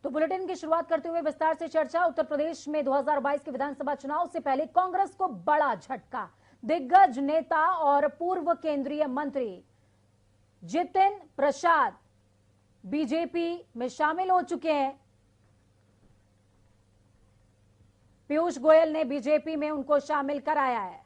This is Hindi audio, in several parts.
तो बुलेटिन की शुरुआत करते हुए विस्तार से चर्चा। उत्तर प्रदेश में 2022 के विधानसभा चुनाव से पहले कांग्रेस को बड़ा झटका। दिग्गज नेता और पूर्व केंद्रीय मंत्री जितिन प्रसाद बीजेपी में शामिल हो चुके हैं। पीयूष गोयल ने बीजेपी में उनको शामिल कराया है।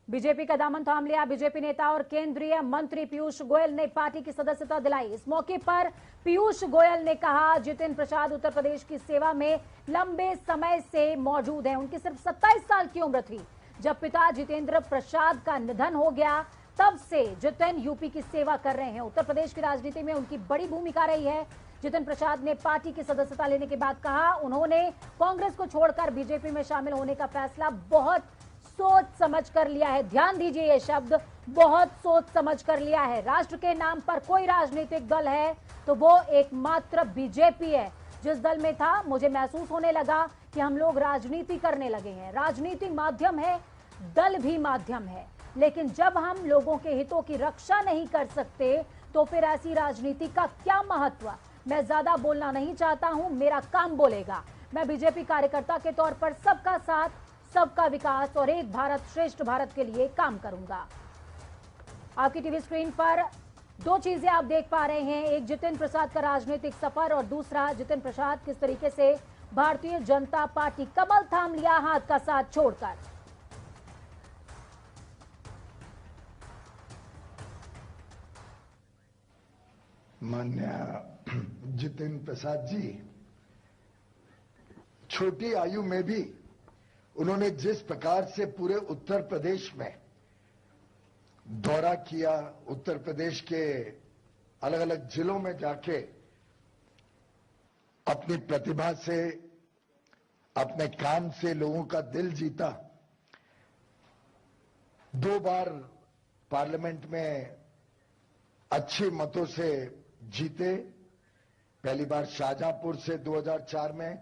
बीजेपी का दामन थाम लिया। बीजेपी नेता और केंद्रीय मंत्री पीयूष गोयल ने पार्टी की सदस्यता दिलाई। इस मौके पर पीयूष गोयल ने कहा, जितिन प्रसाद उत्तर प्रदेश की सेवा में लंबे समय से मौजूद हैं। उनकी सिर्फ 27 साल की उम्र थी जब पिता जितेंद्र प्रसाद का निधन हो गया। तब से जितिन यूपी की सेवा कर रहे हैं। उत्तर प्रदेश की राजनीति में उनकी बड़ी भूमिका रही है। जितिन प्रसाद ने पार्टी की सदस्यता लेने के बाद कहा, उन्होंने कांग्रेस को छोड़कर बीजेपी में शामिल होने का फैसला बहुत सोच समझ कर लिया है। ध्यान दीजिए, ये शब्द बहुत सोच समझ कर लिया है। राष्ट्र के नाम पर कोई राजनीतिक दल है तो वो एकमात्र बीजेपी है। जिस दल में था, मुझे महसूस होने लगा कि हम लोग राजनीति करने लगे हैं। राजनीति माध्यम है, दल भी माध्यम है, लेकिन जब हम लोगों के हितों की रक्षा नहीं कर सकते तो फिर ऐसी राजनीति का क्या महत्व। मैं ज्यादा बोलना नहीं चाहता हूं, मेरा काम बोलेगा। मैं बीजेपी कार्यकर्ता के तौर पर सबका साथ, सबका विकास और एक भारत श्रेष्ठ भारत के लिए काम करूंगा। आपकी टीवी स्क्रीन पर दो चीजें आप देख पा रहे हैं, एक जितिन प्रसाद का राजनीतिक सफर और दूसरा जितिन प्रसाद किस तरीके से भारतीय जनता पार्टी कमल थाम लिया हाथ का साथ छोड़कर। माननीय जितिन प्रसाद जी, छोटी आयु में भी उन्होंने जिस प्रकार से पूरे उत्तर प्रदेश में दौरा किया, उत्तर प्रदेश के अलग अलग जिलों में जाके अपनी प्रतिभा से, अपने काम से लोगों का दिल जीता। 2 बार पार्लियामेंट में अच्छे मतों से जीते। पहली बार शाहजहांपुर से 2004 में।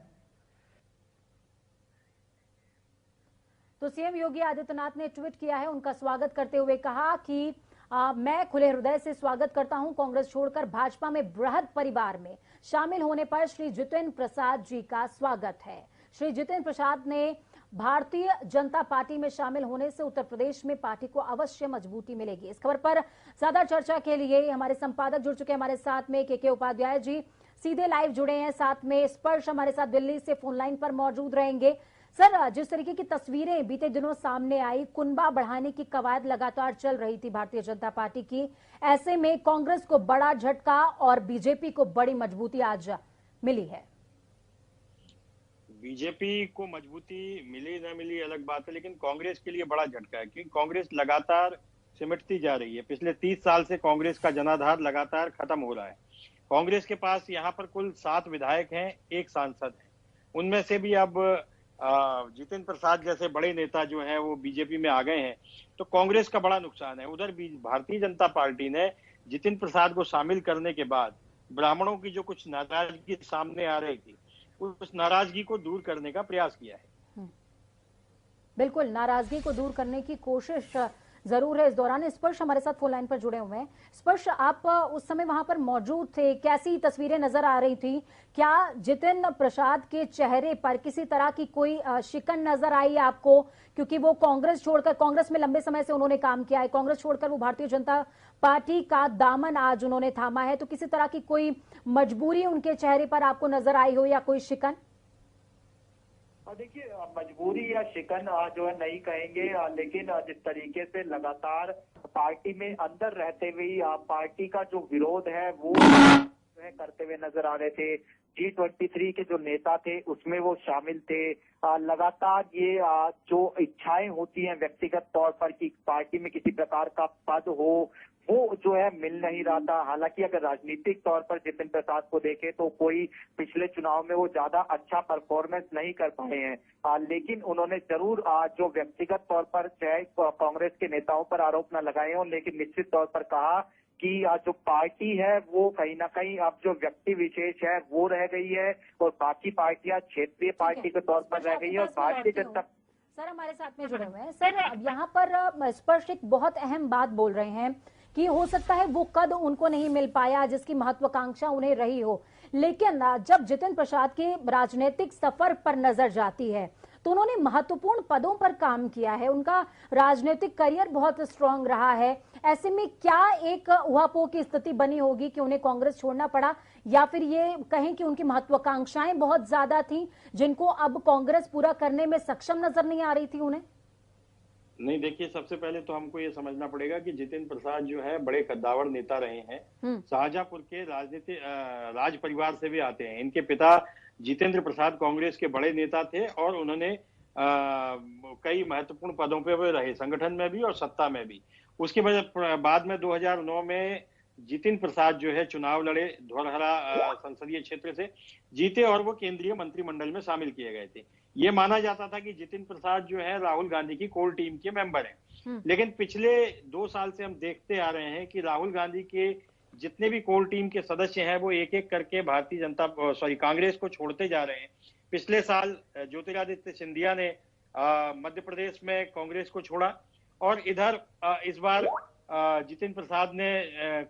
तो सीएम योगी आदित्यनाथ ने ट्वीट किया है, उनका स्वागत करते हुए कहा कि मैं खुले हृदय से स्वागत करता हूं कांग्रेस छोड़कर भाजपा में बृहद परिवार में शामिल होने पर श्री जितिन प्रसाद जी का स्वागत है। श्री जितिन प्रसाद ने भारतीय जनता पार्टी में शामिल होने से उत्तर प्रदेश में पार्टी को अवश्य मजबूती मिलेगी। इस खबर पर ज्यादा चर्चा के लिए हमारे संपादक जुड़ चुके हैं हमारे साथ में के उपाध्याय जी सीधे लाइव जुड़े हैं, साथ में स्पर्श हमारे साथ दिल्ली से फोन लाइन पर मौजूद रहेंगे। सर, जिस तरीके की तस्वीरें बीते दिनों सामने आई, कुनबा बढ़ाने की कवायद लगातार चल रही थी भारतीय जनता पार्टी की, ऐसे में कांग्रेस को बड़ा झटका और बीजेपी को बड़ी मजबूती आज मिली है। बीजेपी को मजबूती मिली ना मिली अलग बात है, लेकिन कांग्रेस के लिए बड़ा झटका है क्योंकि कांग्रेस लगातार सिमटती जा रही है। पिछले 30 साल से कांग्रेस का जनाधार लगातार खत्म हो रहा है। कांग्रेस के पास यहाँ पर कुल 7 विधायक हैं, 1 सांसद है। उनमें से भी अब जितिन प्रसाद जैसे बड़े नेता जो हैं वो बीजेपी में आ गए हैं, तो कांग्रेस का बड़ा नुकसान है। उधर भारतीय जनता पार्टी ने जितिन प्रसाद को शामिल करने के बाद ब्राह्मणों की जो कुछ नाराजगी सामने आ रही थी, उस नाराजगी को दूर करने का प्रयास किया है। बिल्कुल, नाराजगी को दूर करने की कोशिश जरूर है। इस दौरान स्पर्श हमारे साथ फोन लाइन पर जुड़े हुए हैं। स्पर्श, आप उस समय वहां पर मौजूद थे, कैसी तस्वीरें नजर आ रही थी? क्या जितिन प्रसाद के चेहरे पर किसी तरह की कोई शिकन नजर आई आपको? क्योंकि वो कांग्रेस छोड़कर, कांग्रेस में लंबे समय से उन्होंने काम किया है, कांग्रेस छोड़कर वो भारतीय जनता पार्टी का दामन आज उन्होंने थामा है, तो किसी तरह की कोई मजबूरी उनके चेहरे पर आपको नजर आई हो या कोई शिकन? देखिए, मजबूरी या शिकन जो है नहीं कहेंगे, लेकिन जिस तरीके से लगातार पार्टी में अंदर रहते हुए पार्टी का जो विरोध है वो करते हुए नजर आ रहे थे। G23 के जो नेता थे उसमें वो शामिल थे। लगातार ये जो इच्छाएं होती हैं व्यक्तिगत तौर पर कि पार्टी में किसी प्रकार का पद हो, वो जो है मिल नहीं रहा था। हालांकि अगर राजनीतिक तौर पर जितिन प्रसाद को देखें तो कोई पिछले चुनाव में वो ज्यादा अच्छा परफॉर्मेंस नहीं कर पाए हैं, लेकिन उन्होंने जरूर जो व्यक्तिगत तौर पर चाहे कांग्रेस के नेताओं पर आरोप न लगाए हों, लेकिन निश्चित तौर पर कहा कि जो पार्टी है वो कहीं ना कहीं अब जो व्यक्ति विशेष है वो रह गई है और बाकी पार्टियां क्षेत्रीय पार्टी के तौर पर रह गई है। और भारतीय जनता सर हमारे साथ में जुड़े हुए हैं। सर, अब यहाँ पर स्पर्श एक बहुत अहम बात बोल रहे हैं कि हो सकता है वो कद उनको नहीं मिल पाया जिसकी महत्वाकांक्षा उन्हें रही हो, लेकिन जब जितिन प्रसाद के राजनीतिक सफर पर नजर जाती है तो उन्होंने महत्वपूर्ण पदों पर काम किया है, उनका राजनीतिक करियर बहुत स्ट्रांग रहा है। ऐसे में क्या एक उहापोह की स्थिति बनी होगी कि उन्हें कांग्रेस छोड़ना पड़ा, या फिर ये कहें कि उनकी महत्वाकांक्षाएं बहुत ज्यादा थीं जिनको अब कांग्रेस पूरा करने में सक्षम नजर नहीं आ रही थी उन्हें? नहीं, देखिए, सबसे पहले तो हमको ये समझना पड़ेगा कि जितिन प्रसाद जो है बड़े कद्दावर नेता रहे हैं। शाहजहांपुर के राज परिवार से भी आते हैं। इनके पिता जितेंद्र प्रसाद कांग्रेस के बड़े नेता थे और उन्होंने कई महत्वपूर्ण पदों पे वो रहे, संगठन में भी और सत्ता में भी। उसके बाद में 2009 में जितिन प्रसाद जो है चुनाव लड़े, धौरहरा संसदीय क्षेत्र से जीते और वो केंद्रीय मंत्रिमंडल में शामिल किए गए थे। ये माना जाता था कि जितिन प्रसाद जो है राहुल गांधी की कोर टीम के मेंबर हैं। लेकिन पिछले 2 साल से हम देखते आ रहे हैं कि राहुल गांधी के जितने भी कोर टीम के सदस्य हैं वो एक एक करके कांग्रेस को छोड़ते जा रहे हैं। पिछले साल ज्योतिरादित्य सिंधिया ने मध्य प्रदेश में कांग्रेस को छोड़ा और इधर इस बार जितिन प्रसाद ने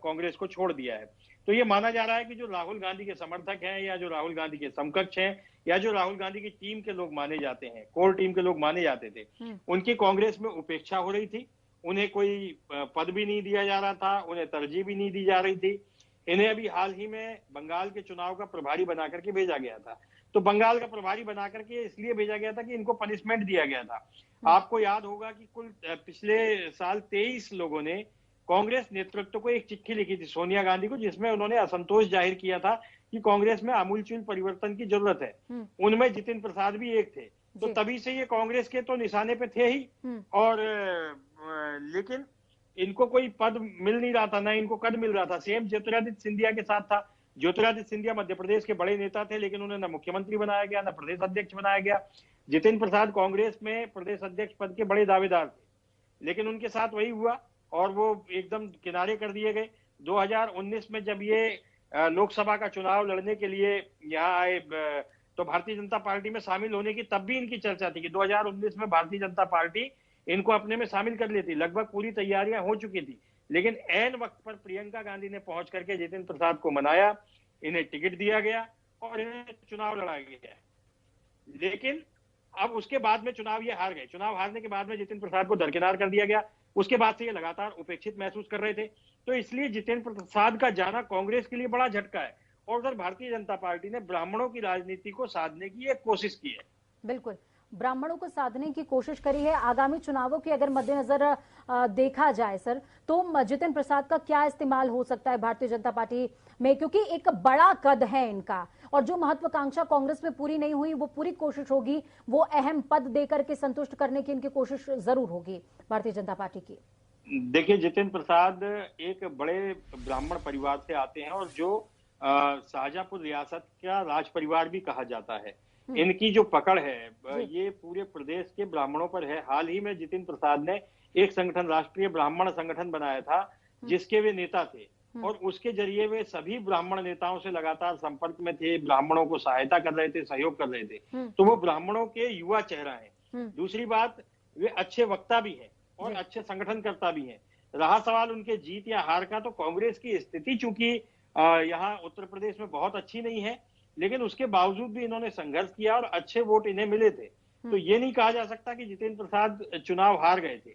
कांग्रेस को छोड़ दिया है। तो ये माना जा रहा है कि जो राहुल गांधी के समर्थक हैं या जो राहुल गांधी के समकक्ष हैं या जो राहुल गांधी की टीम के लोग माने जाते हैं, कोर टीम के लोग माने जाते थे, उनकी कांग्रेस में उपेक्षा हो रही थी। उन्हें कोई पद भी नहीं दिया जा रहा था, उन्हें तरजीह भी नहीं दी जा रही थी। इन्हें अभी हाल ही में बंगाल के चुनाव का प्रभारी बना करके भेजा गया था। तो बंगाल का प्रभारी बना करके इसलिए भेजा गया था कि इनको पनिशमेंट दिया गया था। आपको याद होगा कि कुल पिछले साल 23 लोगों ने कांग्रेस नेतृत्व को एक चिट्ठी लिखी थी सोनिया गांधी को, जिसमें उन्होंने असंतोष जाहिर किया था कि कांग्रेस में आमूलचूल परिवर्तन की जरूरत है। उनमें जितिन प्रसाद भी एक थे। तो तभी से ये कांग्रेस के तो निशाने पे थे ही, और लेकिन इनको कोई पद मिल नहीं रहा था, ना इनको कद मिल रहा था। सेम ज्योतिरादित्य सिंधिया के साथ था। ज्योतिरादित्य सिंधिया मध्य प्रदेश के बड़े नेता थे, लेकिन उन्हें न मुख्यमंत्री बनाया गया, न प्रदेश अध्यक्ष बनाया गया। जितिन प्रसाद कांग्रेस में प्रदेश अध्यक्ष पद के बड़े दावेदार थे, लेकिन उनके साथ वही हुआ और वो एकदम किनारे कर दिए गए। 2019 में जब ये लोकसभा का चुनाव लड़ने के लिए यहाँ आए तो भारतीय जनता पार्टी में शामिल होने की तब भी इनकी चर्चा थी कि 2019 में भारतीय जनता पार्टी इनको अपने में शामिल कर लेती। लगभग पूरी तैयारियां हो चुकी थी, लेकिन ऐन वक्त पर प्रियंका गांधी ने पहुंच करके जितिन प्रसाद को मनाया, इन्हें टिकट दिया गया और इन्हें चुनाव लड़ाया गया। लेकिन अब उसके बाद में चुनाव ये हार गए। चुनाव हारने के बाद में जितिन प्रसाद को दरकिनार कर दिया गया। उसके बाद से ये लगातार उपेक्षित महसूस कर रहे थे। तो इसलिए जितिन प्रसाद का जाना कांग्रेस के लिए बड़ा झटका है। और उधर भारतीय जनता पार्टी ने ब्राह्मणों की राजनीति को साधने की एक कोशिश की है। बिल्कुल, ब्राह्मणों को साधने की कोशिश करी है। आगामी चुनावों की अगर मद्देनजर देखा जाए सर, तो जितिन प्रसाद का क्या इस्तेमाल हो सकता है भारतीय जनता पार्टी में, क्योंकि एक बड़ा कद है इनका और जो महत्वाकांक्षा कांग्रेस में पूरी नहीं हुई वो पूरी कोशिश होगी, वो अहम पद देकर के संतुष्ट करने की इनकी कोशिश जरूर होगी भारतीय जनता पार्टी की। देखिए, जितिन प्रसाद एक बड़े ब्राह्मण परिवार से आते हैं और जो शाहजहांपुर रियासत का राज परिवार भी कहा जाता है। इनकी जो पकड़ है ये पूरे प्रदेश के ब्राह्मणों पर है। हाल ही में जितिन प्रसाद ने एक संगठन, राष्ट्रीय ब्राह्मण संगठन बनाया था, जिसके वे नेता थे और उसके जरिए वे सभी ब्राह्मण नेताओं से लगातार संपर्क में थे, ब्राह्मणों को सहायता कर रहे थे, सहयोग कर रहे थे। तो वो ब्राह्मणों के युवा चेहरा है। दूसरी बात, वे अच्छे वक्ता भी हैं और अच्छे संगठनकर्ता भी हैं। रहा सवाल उनके जीत या हार का, तो कांग्रेस की स्थिति चूंकि यहाँ उत्तर प्रदेश में बहुत अच्छी नहीं है, लेकिन उसके बावजूद भी इन्होंने संघर्ष किया और अच्छे वोट इन्हें मिले थे। तो ये नहीं कहा जा सकता कि जितिन प्रसाद चुनाव हार गए थे।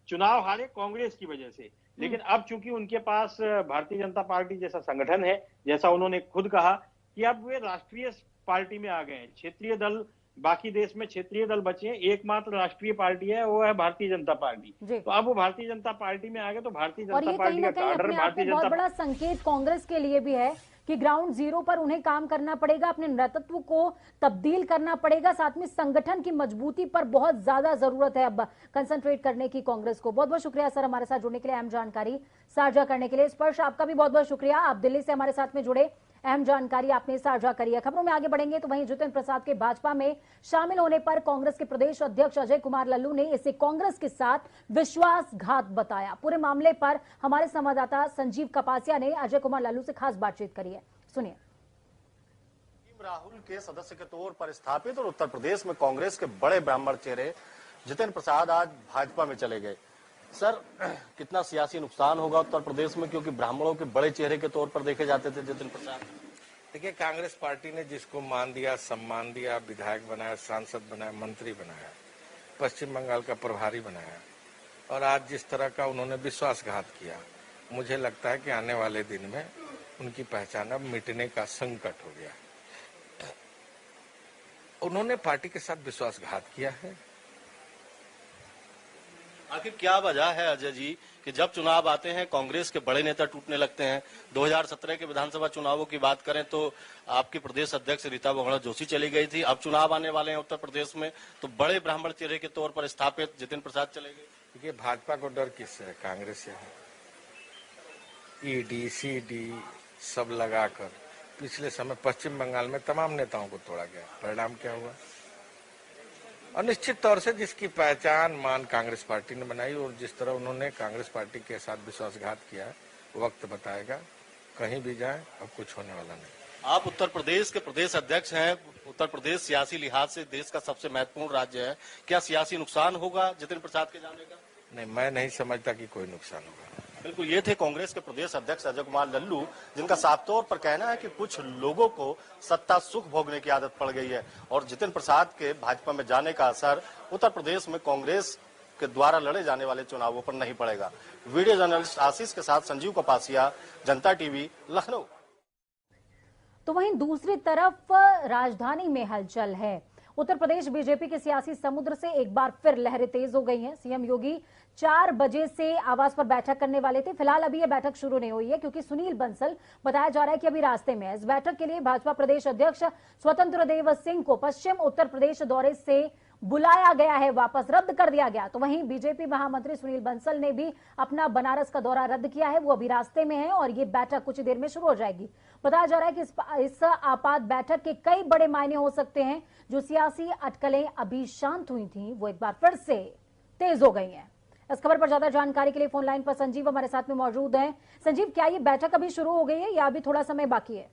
चुनाव हारे कांग्रेस की वजह से, लेकिन अब चूंकि उनके पास भारतीय जनता पार्टी जैसा संगठन है, जैसा उन्होंने खुद कहा कि अब वे राष्ट्रीय पार्टी में आ गए हैं। क्षेत्रीय दल, बाकी देश में क्षेत्रीय दल बचे हैं, एकमात्र राष्ट्रीय पार्टी है, वो है भारतीय जनता पार्टी। तो अब वो भारतीय जनता पार्टी में आ गए, तो भारतीय जनता पार्टी का काडर भारतीय जनता, बहुत बड़ा संकेत कांग्रेस के लिए भी है कि ग्राउंड जीरो पर उन्हें काम करना पड़ेगा, अपने नेतृत्व को तब्दील करना पड़ेगा, साथ में संगठन की मजबूती पर बहुत ज्यादा जरूरत है अब कंसंट्रेट करने की कांग्रेस को। बहुत बहुत शुक्रिया सर हमारे साथ जुड़ने के लिए, अहम जानकारी साझा करने के लिए। स्पर्श, आपका भी बहुत बहुत शुक्रिया, आप दिल्ली से हमारे साथ में जुड़े, अहम जानकारी आपने साझा करी है। खबरों में आगे बढ़ेंगे तो वहीं जितिन प्रसाद के भाजपा में शामिल होने पर कांग्रेस के प्रदेश अध्यक्ष अजय कुमार लल्लू ने इसे कांग्रेस के साथ विश्वासघात बताया। पूरे मामले पर हमारे संवाददाता संजीव कपासिया ने अजय कुमार लल्लू से खास बातचीत करी है, सुनिए। राहुल के सदस्य के तौर पर स्थापित और उत्तर प्रदेश में कांग्रेस के बड़े ब्राह्मण चेहरे जितिन प्रसाद आज भाजपा में चले गए। सर, कितना सियासी नुकसान होगा उत्तर प्रदेश में, क्योंकि ब्राह्मणों के बड़े चेहरे के तौर पर देखे जाते थे जितिन प्रसाद। देखिए, कांग्रेस पार्टी ने जिसको मान दिया, सम्मान दिया, विधायक बनाया, सांसद बनाया, मंत्री बनाया, पश्चिम बंगाल का प्रभारी बनाया, और आज जिस तरह का उन्होंने विश्वासघात किया, मुझे लगता है कि आने वाले दिन में उनकी पहचान अब मिटने का संकट हो गया। उन्होंने पार्टी के साथ विश्वासघात किया है। आखिर क्या वजह है अजय जी कि जब चुनाव आते हैं कांग्रेस के बड़े नेता टूटने लगते हैं? 2017 के विधानसभा चुनावों की बात करें तो आपकी प्रदेश अध्यक्ष रीता बहुगुणा जोशी चली गई थी। अब चुनाव आने वाले हैं उत्तर प्रदेश में, तो बड़े ब्राह्मण चेहरे के तौर पर स्थापित जितिन प्रसाद चले गए। देखिए, भाजपा को डर किससे है? कांग्रेस से है। ईडी, सीडी सब लगाकर पिछले समय पश्चिम बंगाल में तमाम नेताओं को तोड़ा गया। परिणाम क्या हुआ? और निश्चित तौर से जिसकी पहचान मान कांग्रेस पार्टी ने बनाई और जिस तरह उन्होंने कांग्रेस पार्टी के साथ विश्वासघात किया, वक्त बताएगा। कहीं भी जाए, अब कुछ होने वाला नहीं। आप उत्तर प्रदेश के प्रदेश अध्यक्ष हैं। उत्तर प्रदेश सियासी लिहाज से देश का सबसे महत्वपूर्ण राज्य है। क्या सियासी नुकसान होगा जितिन प्रसाद के जाने का? नहीं, मैं नहीं समझता कि कोई नुकसान होगा। बिल्कुल, ये थे कांग्रेस के प्रदेश अध्यक्ष अजय कुमार लल्लू, जिनका साफ तौर पर कहना है कि कुछ लोगों को सत्ता सुख भोगने की आदत पड़ गई है और जितिन प्रसाद के भाजपा में जाने का असर उत्तर प्रदेश में कांग्रेस के द्वारा लड़े जाने वाले चुनावों पर नहीं पड़ेगा। वीडियो जर्नलिस्ट आशीष के साथ संजीव कपासिया, जनता टीवी, लखनऊ। तो वहीं दूसरी तरफ राजधानी में हलचल है। उत्तर प्रदेश बीजेपी के सियासी समुद्र से एक बार फिर लहरें तेज हो गई हैं। सीएम योगी 4 बजे से आवास पर बैठक करने वाले थे। फिलहाल अभी यह बैठक शुरू नहीं हुई है क्योंकि सुनील बंसल बताया जा रहा है कि अभी रास्ते में है। इस बैठक के लिए भाजपा प्रदेश अध्यक्ष स्वतंत्र देव सिंह को पश्चिम उत्तर प्रदेश दौरे से बुलाया गया है, वापस रद्द कर दिया गया। तो वहीं बीजेपी महामंत्री सुनील बंसल ने भी अपना बनारस का दौरा रद्द किया है, वो अभी रास्ते में है और ये बैठक कुछ ही देर में शुरू हो जाएगी। बताया जा रहा है कि इस आपात बैठक के कई बड़े मायने हो सकते हैं। जो सियासी अटकलें अभी शांत हुई थी वो एक बार फिर से तेज हो गई हैं। इस खबर पर ज्यादा जानकारी के लिए फोन लाइन पर संजीव हमारे साथ में मौजूद हैं। संजीव, क्या ये बैठक अभी शुरू हो गई है या अभी थोड़ा समय बाकी है?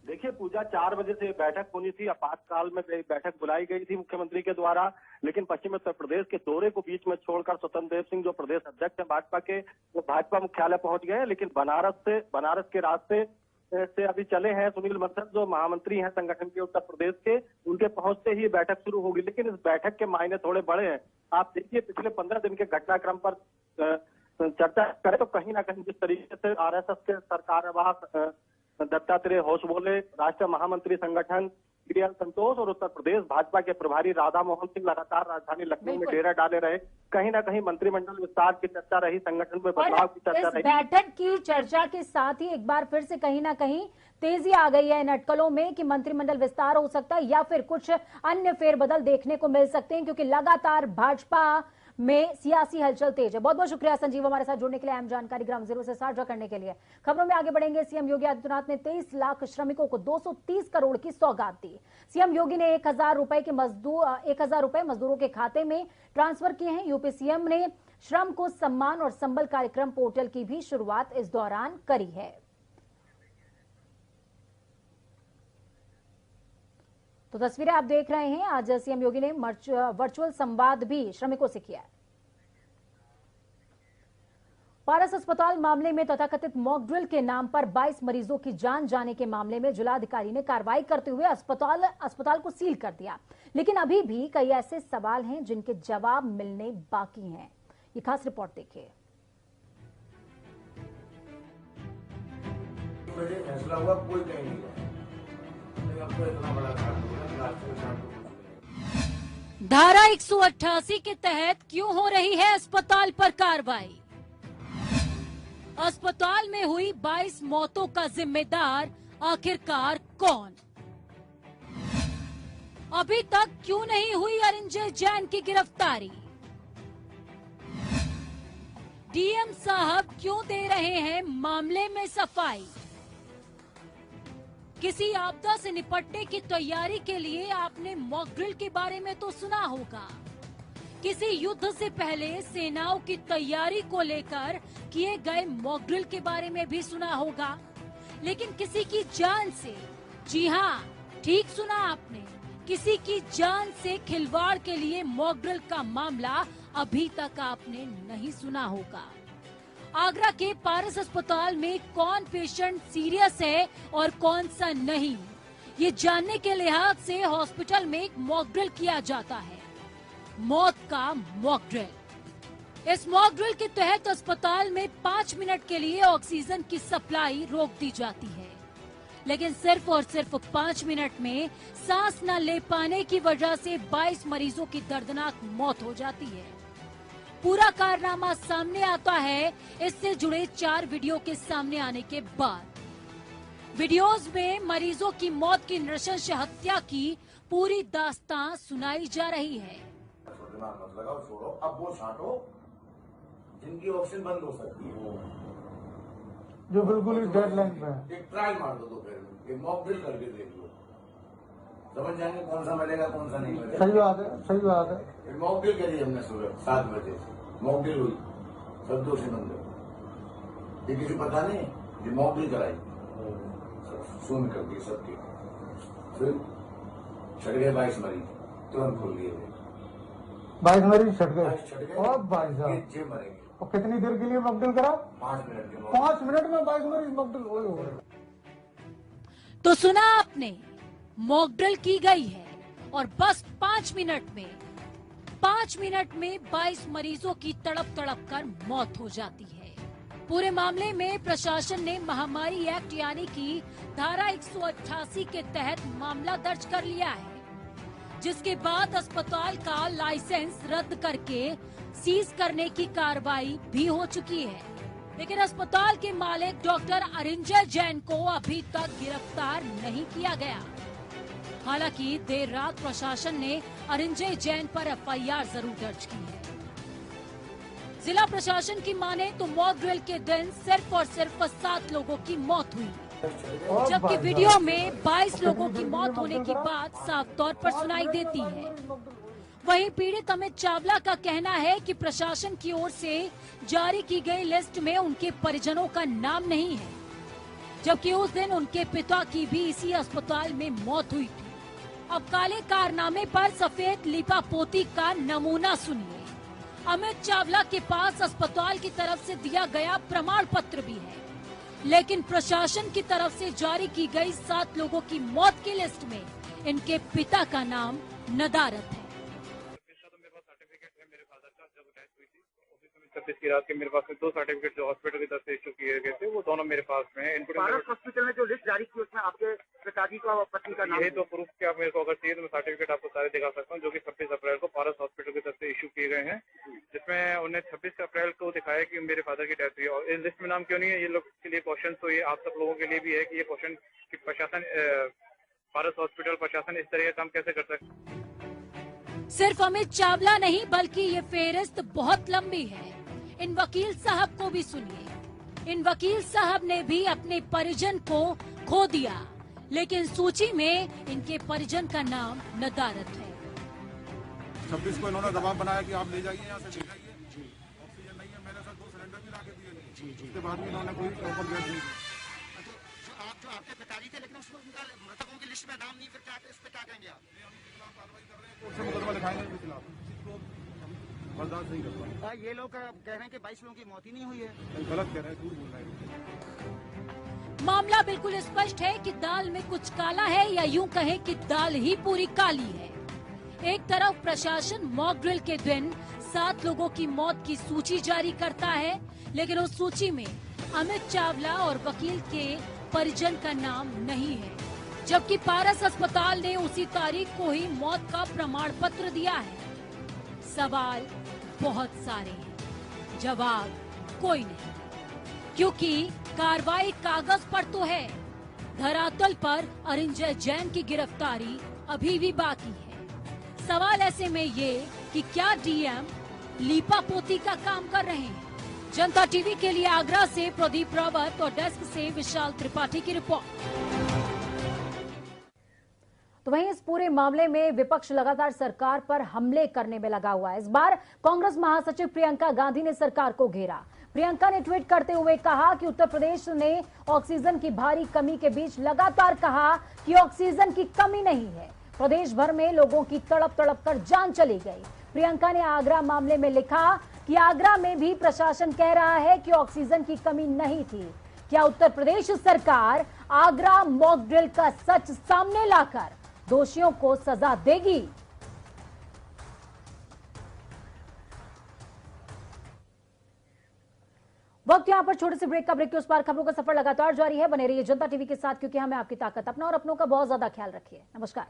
देखिए पूजा, 4 बजे से बैठक होनी थी। आपातकाल में बैठक बुलाई गई थी मुख्यमंत्री के द्वारा, लेकिन पश्चिम उत्तर प्रदेश के दौरे को बीच में छोड़कर स्वतंत्र देव सिंह जो प्रदेश अध्यक्ष है भाजपा के, वो भाजपा मुख्यालय पहुंच गए। लेकिन बनारस के रास्ते से अभी चले हैं सुनील बंसल जो महामंत्री हैं संगठन के उत्तर प्रदेश के, उनके पहुंचते ही बैठक शुरू होगी। लेकिन इस बैठक के मायने थोड़े बड़े हैं। आप देखिए, पिछले 15 दिन के घटनाक्रम पर चर्चा करें तो कहीं ना कहीं जिस तरीके से आरएसएस के सरकारवाह दत्तात्रेय होसबोले, राष्ट्रीय महामंत्री संगठन डीएल संतोष और उत्तर प्रदेश भाजपा के प्रभारी राधा मोहन सिंह लगातार राजधानी लखनऊ में डेरा डाले रहे। कहीं ना कहीं मंत्रिमंडल विस्तार की चर्चा रही, संगठन में बदलाव की चर्चा रही। बैठक की चर्चा के साथ ही एक बार फिर से कहीं ना कहीं तेजी आ गई है इन अटकलों में कि मंत्रिमंडल विस्तार हो सकता है या फिर कुछ अन्य फेरबदल देखने को मिल सकते हैं, क्योंकि लगातार भाजपा में सियासी हलचल तेज है। बहुत बहुत शुक्रिया संजीव हमारे साथ जुड़ने के लिए, अहम जानकारी ग्राउंड जीरो से साझा करने के लिए। खबरों में आगे बढ़ेंगे। सीएम योगी आदित्यनाथ ने 23 लाख श्रमिकों को 230 करोड़ की सौगात दी। सीएम योगी ने 1000 रुपए मजदूरों के खाते में ट्रांसफर किए हैं। यूपी सीएम ने श्रम को सम्मान और संबल कार्यक्रम पोर्टल की भी शुरुआत इस दौरान करी है। तो तस्वीरें आप देख रहे हैं। आज सीएम योगी ने वर्चुअल संवाद भी श्रमिकों से किया है। पारस अस्पताल मामले में तथाकथित मॉक ड्रिल के नाम पर 22 मरीजों की जान जाने के मामले में जिलाधिकारी ने कार्रवाई करते हुए अस्पताल को सील कर दिया। लेकिन अभी भी कई ऐसे सवाल हैं जिनके जवाब मिलने बाकी हैं। ये खास रिपोर्ट देखिए। फैसला हुआ, कोई कहीं नहीं गया। इतना बड़ा धारा 188 के तहत क्यों हो रही है अस्पताल पर कार्रवाई? अस्पताल में हुई 22 मौतों का जिम्मेदार आखिरकार कौन? अभी तक क्यों नहीं हुई अरिंजय जैन की गिरफ्तारी? डीएम साहब क्यों दे रहे हैं मामले में सफाई? किसी आपदा से निपटने की तैयारी के लिए आपने मॉक ड्रिल के बारे में तो सुना होगा। किसी युद्ध से पहले सेनाओं की तैयारी को लेकर किए गए मॉक ड्रिल के बारे में भी सुना होगा। लेकिन किसी की जान से, जी हाँ, ठीक सुना आपने, किसी की जान से खिलवाड़ के लिए मॉक ड्रिल का मामला अभी तक आपने नहीं सुना होगा। आगरा के पारस अस्पताल में कौन पेशेंट सीरियस है और कौन सा नहीं, ये जानने के लिहाज से हॉस्पिटल में एक मॉक ड्रिल किया जाता है, मौत का मॉक ड्रिल। इस मॉक ड्रिल के तहत अस्पताल में 5 मिनट के लिए ऑक्सीजन की सप्लाई रोक दी जाती है, लेकिन सिर्फ और सिर्फ 5 मिनट में सांस न ले पाने की वजह से 22 मरीजों की दर्दनाक मौत हो जाती है। पूरा कारनामा सामने आता है इससे जुड़े 4 वीडियो के सामने आने के बाद। वीडियोस में मरीजों की मौत की नृशंस हत्या की पूरी दास्तां सुनाई जा रही है। मत लगाओ, छोड़ो, अब वो छांटो जिनकी ऑक्सीजन बंद हो सकती है, जो बिल्कुल ही डेडलाइन पे है। एक ट्रायल मार दो, फिर एक मॉक ड्रिल करके देख लो, समझ जाएंगे कौन सा मिलेगा कौन सा नहीं मिलेगा। सही बात है, सही बात है। एक मॉक ड्रिल करी हमने सुबह 7 बजे, मॉक ड्रिल हुई, सब दोषी बंद हो, ये किसी पता नहीं, ये मॉक ड्रिल कराई, सुन कर दी सबकी, फिर छट गए 22 मरीज, तुरंत खोल दिए 22 मरीज छट गए। और भाई साहब 6 मरेंगे। और कितनी देर के लिए मॉकड्रिल करा? 5 मिनट के 5 मिनट में 22 मरीज मॉकड्रिल हो गए। तो सुना आपने, मॉक ड्रिल की गई है और बस 5 मिनट में 22 मरीजों की तड़प तड़प कर मौत हो जाती है। पूरे मामले में प्रशासन ने महामारी एक्ट यानी कि धारा 188 के तहत मामला दर्ज कर लिया है, जिसके बाद अस्पताल का लाइसेंस रद्द करके सीज करने की कार्रवाई भी हो चुकी है। लेकिन अस्पताल के मालिक डॉक्टर अरिंजय जैन को अभी तक गिरफ्तार नहीं किया गया। हालांकि देर रात प्रशासन ने अरिंजय जैन पर एफआईआर जरूर दर्ज की है। जिला प्रशासन की माने तो मॉक ड्रिल के दिन सिर्फ और सिर्फ 7 लोगों की मौत हुई, जबकि वीडियो में 22 लोगों की मौत होने की बात साफ तौर पर सुनाई देती है। वहीं पीड़ित अमित चावला का कहना है कि प्रशासन की ओर से जारी की गई लिस्ट में उनके परिजनों का नाम नहीं है, जबकि उस दिन उनके पिता की भी इसी अस्पताल में मौत हुई थी। अब काले कारनामे पर सफेद लिपापोती का नमूना सुनिए। अमित चावला के पास अस्पताल की तरफ से दिया गया प्रमाण पत्र भी है, लेकिन प्रशासन की तरफ से जारी की गई 7 लोगों की मौत की लिस्ट में इनके पिता का नाम नदारत है। 26 की रात के मेरे पास में 2 सर्टिफिकेट जो हॉस्पिटल की तरफ से इशू किए गए थे, वो दोनों मेरे पास में है। पारस हॉस्पिटल ने जो लिस्ट जारी की उसमें आपके पिताजी का पत्नी का नाम, यही तो प्रूफ कि आप मेरे को अगर चाहिए तो मैं सर्टिफिकेट आपको सारे दिखा सकता हूँ, जो कि 26 अप्रैल को पारस हॉस्पिटल की तरफ से इशू किए गए हैं, जिसमें उन्हें 26 अप्रैल को दिखाया कि मेरे फादर की डेथ हुई है। और इस लिस्ट में नाम क्यों नहीं है, ये लोग के लिए क्वेश्चन, तो ये आप सब लोगों के लिए भी है कि ये क्वेश्चन कि प्रशासन, पारस हॉस्पिटल प्रशासन इस तरह का काम कैसे कर सकता है। सिर्फ अमित चावला नहीं बल्कि ये फेहरिस्त बहुत लंबी है। इन वकील साहब को भी सुनिए। इन वकील साहब ने भी अपने परिजन को खो दिया, लेकिन सूची में इनके परिजन का नाम नदारत है। 26 को इन्होंने दबाव बनाया कि आप ले जाइए, यहाँ से ले जाइए, ऑक्सीजन नहीं है, मेरे साथ 2 सिलेंडर भी लाके दिए, उसके बाद भी इन्होंने कोई ओपन गैस नहीं। जो आपके पिताजी थे, लेकिन उसमें उनका मृतकों की लिस्ट में नाम नहीं, फिर क्या इस पे क्या कहेंगे आप? कार्रवाई कर रहे हैं, कोर्ट से मुकदमा लिखाएंगे इनके खिलाफ, बर्दाश्त नहीं करता। ये लोग कह रहे हैं कि 22 लोगों की मौत ही नहीं हुई है। गलत कह रहे हैं, झूठ बोल रहे हैं। मामला बिल्कुल स्पष्ट है कि दाल में कुछ काला है, या यूं कहें कि दाल ही पूरी काली है। एक तरफ प्रशासन मॉक ड्रिल के दिन 7 लोगों की मौत की सूची जारी करता है, लेकिन उस सूची में अमित चावला और वकील के परिजन का नाम नहीं है, जबकि पारस अस्पताल ने उसी तारीख को ही मौत का प्रमाण पत्र दिया है। सवाल बहुत सारे हैं, जवाब कोई नहीं, क्योंकि कार्रवाई कागज पर तो है, धरातल पर अरिंजय जैन की गिरफ्तारी अभी भी बाकी है। सवाल ऐसे में ये कि क्या डीएम लीपापोती का काम कर रहे हैं। जनता टीवी के लिए आगरा से प्रदीप रावत और डेस्क से विशाल त्रिपाठी की रिपोर्ट। तो वहीं इस पूरे मामले में विपक्ष लगातार सरकार पर हमले करने में लगा हुआ है। इस बार कांग्रेस महासचिव प्रियंका गांधी ने सरकार को घेरा। प्रियंका ने ट्वीट करते हुए कहा कि उत्तर प्रदेश ने ऑक्सीजन की भारी कमी के बीच लगातार कहा कि ऑक्सीजन की कमी नहीं है, प्रदेश भर में लोगों की तड़प तड़प कर जान चली गई। प्रियंका ने आगरा मामले में लिखा कि आगरा में भी प्रशासन कह रहा है कि ऑक्सीजन की कमी नहीं थी। क्या उत्तर प्रदेश सरकार आगरा मॉक ड्रिल का सच सामने लाकर दोषियों को सजा देगी? वक्त यहां पर छोटे से ब्रेक का। ब्रेक के उस पार खबरों का सफर लगातार जारी है। बने रहिए जनता टीवी के साथ, क्योंकि हमें आपकी ताकत। अपना और अपनों का बहुत ज्यादा ख्याल रखिए। नमस्कार।